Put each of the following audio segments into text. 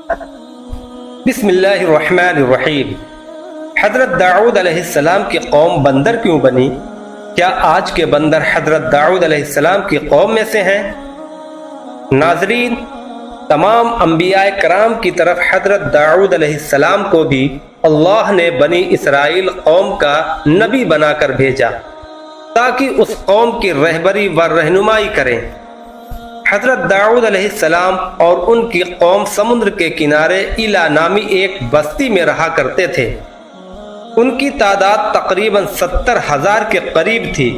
بسم اللہ الرحمن الرحیم۔ حضرت داؤد علیہ السلام کی قوم بندر کیوں بنی؟ کیا آج کے بندر حضرت داؤد علیہ السلام کی قوم میں سے ہیں؟ ناظرین، تمام انبیاء کرام کی طرف حضرت داؤد علیہ السلام کو بھی اللہ نے بنی اسرائیل قوم کا نبی بنا کر بھیجا تاکہ اس قوم کی رہبری و رہنمائی کریں۔ حضرت داؤد علیہ السلام اور ان کی قوم سمندر کے کنارے ایلا نامی ایک بستی میں رہا کرتے تھے۔ ان کی تعداد تقریباً 70,000 کے قریب تھی۔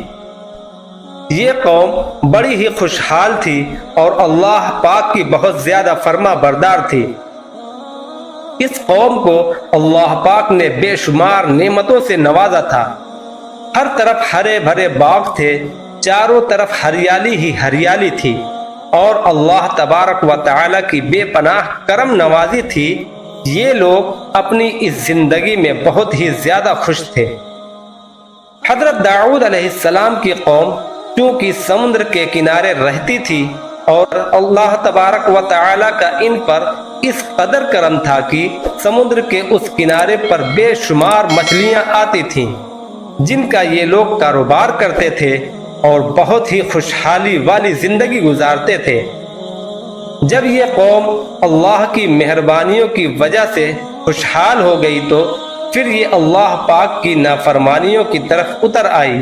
یہ قوم بڑی ہی خوشحال تھی اور اللہ پاک کی بہت زیادہ فرما بردار تھی۔ اس قوم کو اللہ پاک نے بے شمار نعمتوں سے نوازا تھا۔ ہر طرف ہرے بھرے باغ تھے، چاروں طرف ہریالی ہی ہریالی تھی، اور اللہ تبارک و تعالی کی بے پناہ کرم نوازی تھی۔ یہ لوگ اپنی اس زندگی میں بہت ہی زیادہ خوش تھے۔ حضرت داؤد علیہ السلام کی قوم چونکہ سمندر کے کنارے رہتی تھی اور اللہ تبارک و تعالی کا ان پر اس قدر کرم تھا کہ سمندر کے اس کنارے پر بے شمار مچھلیاں آتی تھیں جن کا یہ لوگ کاروبار کرتے تھے اور بہت ہی خوشحالی والی زندگی گزارتے تھے۔ جب یہ قوم اللہ کی مہربانیوں کی وجہ سے خوشحال ہو گئی تو پھر یہ اللہ پاک کی نافرمانیوں کی طرف اتر آئی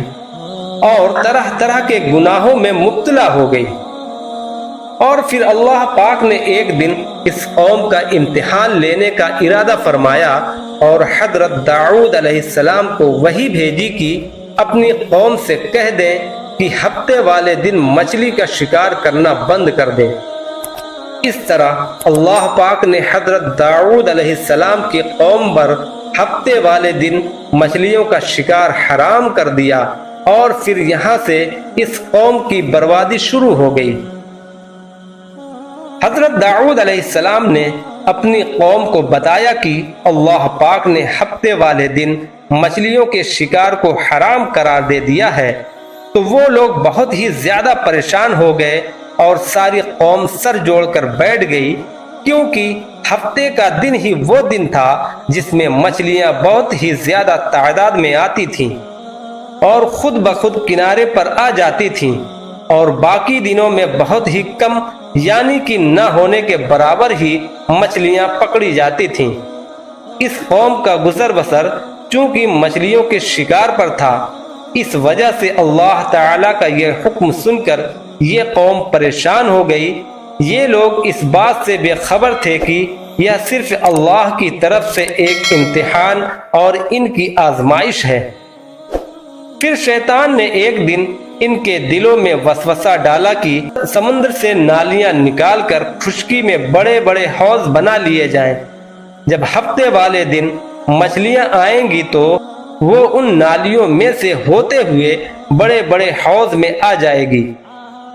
اور طرح طرح کے گناہوں میں مبتلا ہو گئی۔ اور پھر اللہ پاک نے ایک دن اس قوم کا امتحان لینے کا ارادہ فرمایا اور حضرت داؤد علیہ السلام کو وحی بھیجی کہ اپنی قوم سے کہہ دیں کہ ہفتے والے دن مچھلی کا شکار کرنا بند کر دیں۔ اس طرح اللہ پاک نے حضرت داؤد علیہ السلام کی قوم پر ہفتے والے دن مچھلیوں کا شکار حرام کر دیا، اور پھر یہاں سے اس قوم کی بربادی شروع ہو گئی۔ حضرت داؤد علیہ السلام نے اپنی قوم کو بتایا کہ اللہ پاک نے ہفتے والے دن مچھلیوں کے شکار کو حرام قرار دے دیا ہے، تو وہ لوگ بہت ہی زیادہ پریشان ہو گئے اور ساری قوم سر جوڑ کر بیٹھ گئی، کیونکہ ہفتے کا دن ہی وہ دن تھا جس میں مچھلیاں بہت ہی زیادہ تعداد میں آتی تھیں اور خود بخود کنارے پر آ جاتی تھیں، اور باقی دنوں میں بہت ہی کم یعنی کہ نہ ہونے کے برابر ہی مچھلیاں پکڑی جاتی تھیں۔ اس قوم کا گزر بسر چونکہ مچھلیوں کے شکار پر تھا، اس وجہ سے اللہ تعالیٰ کا یہ حکم سن کر یہ قوم پریشان ہو گئی۔ یہ لوگ اس بات سے بے خبر تھے کہ یہ صرف اللہ کی طرف سے ایک امتحان اور ان کی آزمائش ہے۔ پھر شیطان نے ایک دن ان کے دلوں میں وسوسہ ڈالا کہ سمندر سے نالیاں نکال کر خشکی میں بڑے بڑے حوض بنا لیے جائیں۔ جب ہفتے والے دن مچھلیاں آئیں گی تو وہ ان نالیوں میں سے ہوتے ہوئے بڑے بڑے حوض میں آ جائے گی،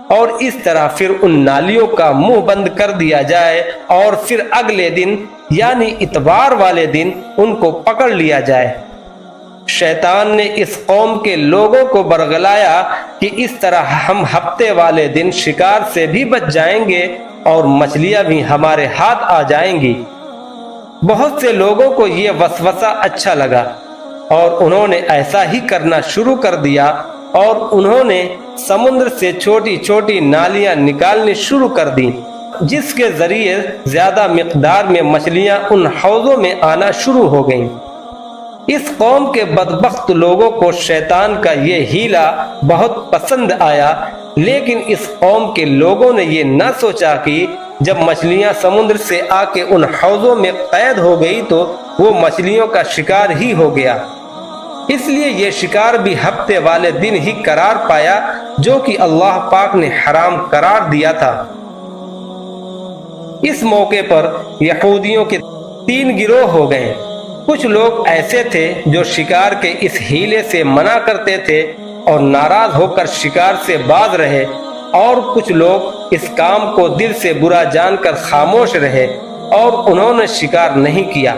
اور اس طرح پھر ان نالیوں کا منہ بند کر دیا جائے، اور پھر اگلے دن یعنی اتوار والے دن ان کو پکڑ لیا جائے۔ شیطان نے اس قوم کے لوگوں کو برگلایا کہ اس طرح ہم ہفتے والے دن شکار سے بھی بچ جائیں گے اور مچھلیاں بھی ہمارے ہاتھ آ جائیں گی۔ بہت سے لوگوں کو یہ وسوسہ اچھا لگا اور انہوں نے ایسا ہی کرنا شروع کر دیا، اور انہوں نے سمندر سے چھوٹی چھوٹی نالیاں نکالنی شروع کر دیں، جس کے ذریعے زیادہ مقدار میں مچھلیاں ان حوضوں میں آنا شروع ہو گئیں۔ اس قوم کے بدبخت لوگوں کو شیطان کا یہ ہیلا بہت پسند آیا، لیکن اس قوم کے لوگوں نے یہ نہ سوچا کہ جب مچھلیاں سمندر سے آ کے ان حوضوں میں قید ہو گئی تو وہ مچھلیوں کا شکار ہی ہو گیا۔ اس لیے یہ شکار بھی ہفتے والے دن ہی قرار پایا جو کہ اللہ پاک نے حرام قرار دیا تھا۔ اس موقع پر یہودیوں کے 3 گروہ ہو گئے۔ کچھ لوگ ایسے تھے جو شکار کے اس ہیلے سے منع کرتے تھے اور ناراض ہو کر شکار سے باز رہے، اور کچھ لوگ اس کام کو دل سے برا جان کر خاموش رہے اور انہوں نے شکار نہیں کیا،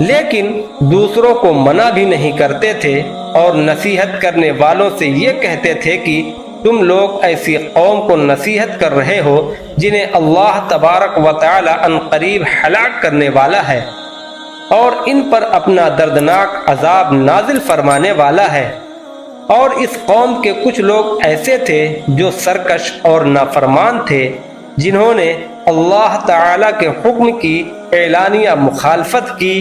لیکن دوسروں کو منع بھی نہیں کرتے تھے اور نصیحت کرنے والوں سے یہ کہتے تھے کہ تم لوگ ایسی قوم کو نصیحت کر رہے ہو جنہیں اللہ تبارک و تعالی ان قریب ہلاک کرنے والا ہے اور ان پر اپنا دردناک عذاب نازل فرمانے والا ہے۔ اور اس قوم کے کچھ لوگ ایسے تھے جو سرکش اور نافرمان تھے، جنہوں نے اللہ تعالی کے حکم کی اعلانیہ مخالفت کی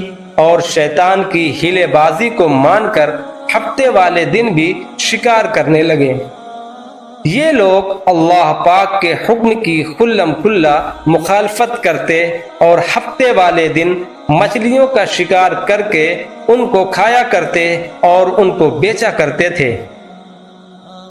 اور شیطان کی ہیلے بازی کو مان کر ہفتے والے دن بھی شکار کرنے لگے۔ یہ لوگ اللہ پاک کے حکم کی کھلم کھلا مخالفت کرتے اور ہفتے والے دن مچھلیوں کا شکار کر کے ان کو کھایا کرتے اور ان کو بیچا کرتے تھے۔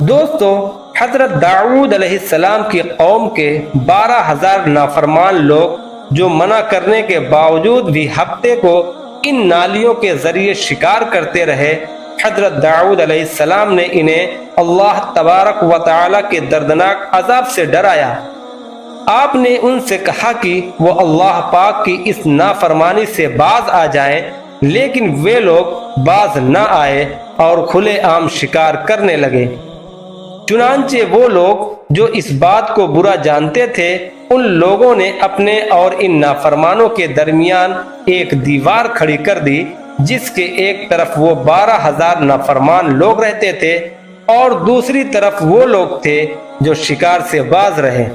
دوستو، حضرت داؤد علیہ السلام کی قوم کے 12,000 نافرمان لوگ جو منع کرنے کے باوجود بھی ہفتے کو ان نالیوں کے ذریعے شکار کرتے رہے، حضرت داؤد علیہ السلام نے انہیں اللہ تبارک و تعالی کے دردناک عذاب سے ڈرایا۔ آپ نے ان سے کہا کہ وہ اللہ پاک کی اس نافرمانی سے باز آ جائیں، لیکن وہ لوگ باز نہ آئے اور کھلے عام شکار کرنے لگے۔ چنانچہ وہ لوگ جو اس بات کو برا جانتے تھے، ان لوگوں نے اپنے اور ان نافرمانوں کے درمیان ایک دیوار کھڑی کر دی، جس کے ایک طرف وہ 12,000 نافرمان لوگ رہتے تھے اور دوسری طرف وہ لوگ تھے جو شکار سے باز رہے۔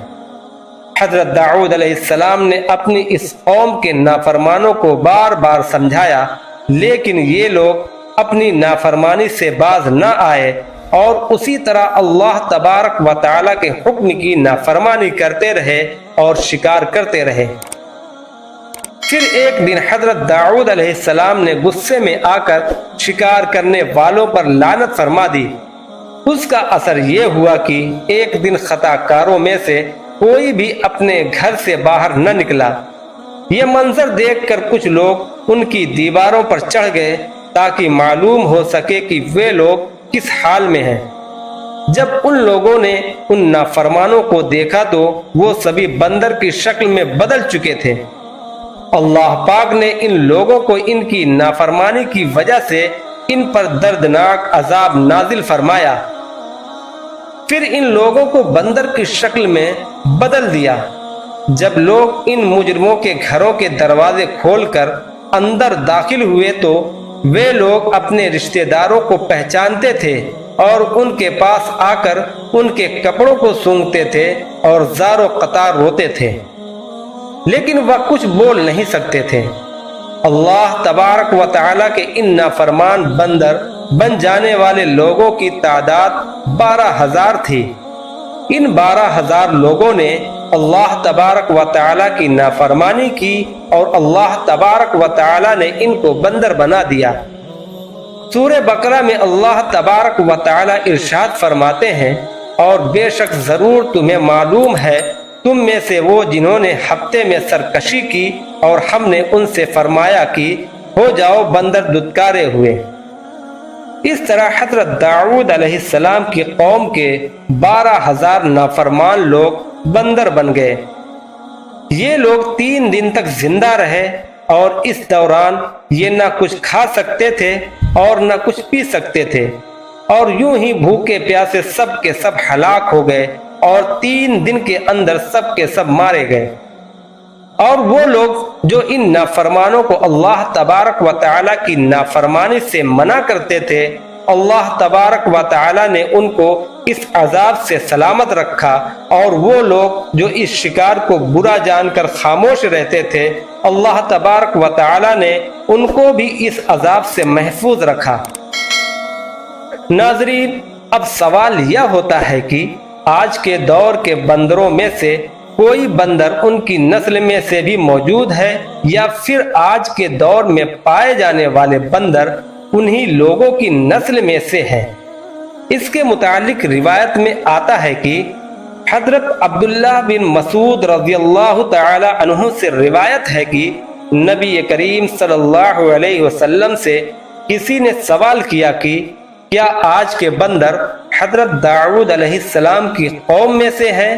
حضرت داؤد علیہ السلام نے اپنی اس قوم کے نافرمانوں کو بار بار سمجھایا، لیکن یہ لوگ اپنی نافرمانی سے باز نہ آئے اور اسی طرح اللہ تبارک و تعالی کے حکم کی نافرمانی کرتے رہے اور شکار کرتے رہے۔ پھر ایک دن حضرت داؤد علیہ السلام نے غصے میں آ کر شکار کرنے والوں پر لعنت فرما دی۔ اس کا اثر یہ ہوا کہ ایک دن خطا کاروں میں سے کوئی بھی اپنے گھر سے باہر نہ نکلا۔ یہ منظر دیکھ کر کچھ لوگ ان کی دیواروں پر چڑھ گئے تاکہ معلوم ہو سکے کہ وہ لوگ کس حال میں ہیں۔ جب ان لوگوں نے ان نافرمانوں کو دیکھا تو وہ سبھی بندر کی شکل میں بدل چکے تھے۔ اللہ پاک نے ان لوگوں کو ان کی نافرمانی کی وجہ سے ان پر دردناک عذاب نازل فرمایا۔ پھر ان لوگوں کو بندر کی شکل میں بدل دیا۔ جب لوگ ان مجرموں کے گھروں کے دروازے کھول کر اندر داخل ہوئے تو وہ لوگ اپنے رشتہ داروں کو پہچانتے تھے اور ان کے پاس آ کر ان کے کپڑوں کو سونگھتے تھے اور زار و قطار روتے تھے، لیکن وہ کچھ بول نہیں سکتے تھے۔ اللہ تبارک و تعالیٰ کے ان نافرمان بندر بن جانے والے لوگوں کی تعداد 12,000 تھی۔ ان 12,000 لوگوں نے اللہ تبارک و تعالیٰ کی نافرمانی کی اور اللہ تبارک و تعالیٰ نے ان کو بندر بنا دیا۔ سورہ بقرہ میں اللہ تبارک و تعالیٰ ارشاد فرماتے ہیں، اور بے شک ضرور تمہیں معلوم ہے تم میں سے وہ جنہوں نے ہفتے میں سرکشی کی اور ہم نے ان سے فرمایا کہ ہو جاؤ بندر دھتکارے ہوئے۔ اس طرح حضرت داؤد علیہ السلام کی قوم کے 12,000 نافرمان لوگ بندر بن گئے۔ یہ لوگ 3 دن تک زندہ رہے اور اس دوران یہ نہ کچھ کھا سکتے تھے اور نہ کچھ پی سکتے تھے، اور یوں ہی بھوکے پیاسے سب کے سب ہلاک ہو گئے اور 3 دن کے اندر سب کے سب مارے گئے۔ اور وہ لوگ جو ان نافرمانوں کو اللہ تبارک و تعالیٰ کی نافرمانی سے منع کرتے تھے، اللہ تبارک و تعالیٰ نے ان کو اس عذاب سے سلامت رکھا، اور وہ لوگ جو اس شکار کو برا جان کر خاموش رہتے تھے، اللہ تبارک و تعالیٰ نے ان کو بھی اس عذاب سے محفوظ رکھا۔ ناظرین، اب سوال یہ ہوتا ہے کہ آج کے دور کے بندروں میں سے کوئی بندر ان کی نسل میں سے بھی موجود ہے، یا پھر آج کے دور میں پائے جانے والے بندر انہی لوگوں کی نسل میں سے ہیں؟ اس کے متعلق روایت میں آتا ہے کہ حضرت عبداللہ بن مسعود رضی اللہ تعالی عنہ سے روایت ہے کہ نبی کریم صلی اللہ علیہ وسلم سے کسی نے سوال کیا کہ کیا آج کے بندر حضرت داؤد علیہ السلام کی قوم میں سے ہیں؟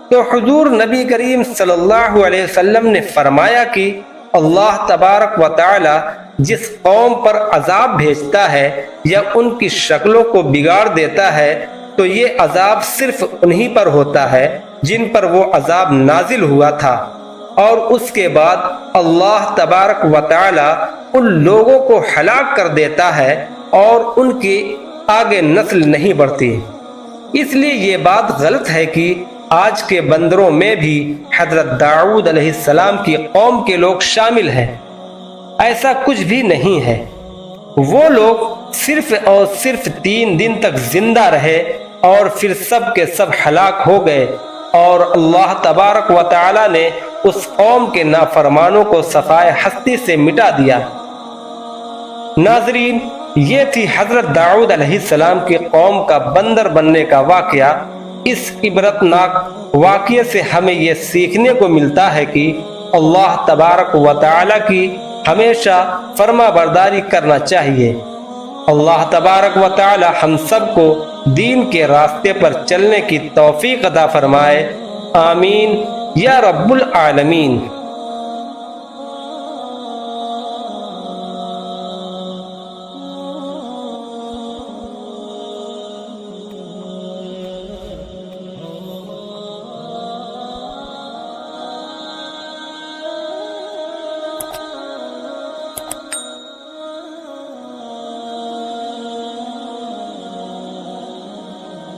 تو حضور نبی کریم صلی اللہ علیہ وسلم نے فرمایا کہ اللہ تبارک و تعالی جس قوم پر عذاب بھیجتا ہے یا ان کی شکلوں کو بگاڑ دیتا ہے، تو یہ عذاب صرف انہی پر ہوتا ہے جن پر وہ عذاب نازل ہوا تھا، اور اس کے بعد اللہ تبارک و تعالی ان لوگوں کو ہلاک کر دیتا ہے اور ان کی آگے نسل نہیں بڑھتی۔ اس لیے یہ بات غلط ہے کہ آج کے بندروں میں بھی حضرت داؤد علیہ السلام کی قوم کے لوگ شامل ہیں۔ ایسا کچھ بھی نہیں ہے۔ وہ لوگ صرف اور صرف 3 دن تک زندہ رہے اور پھر سب کے سب ہلاک ہو گئے، اور اللہ تبارک و تعالی نے اس قوم کے نافرمانوں کو صفائے ہستی سے مٹا دیا۔ ناظرین، یہ تھی حضرت داؤد علیہ السلام کی قوم کا بندر بننے کا واقعہ۔ اس عبرتناک واقعے سے ہمیں یہ سیکھنے کو ملتا ہے کہ اللہ تبارک و تعالی کی ہمیشہ فرما برداری کرنا چاہیے۔ اللہ تبارک و تعالی ہم سب کو دین کے راستے پر چلنے کی توفیق عطا فرمائے۔ آمین یا رب العالمین۔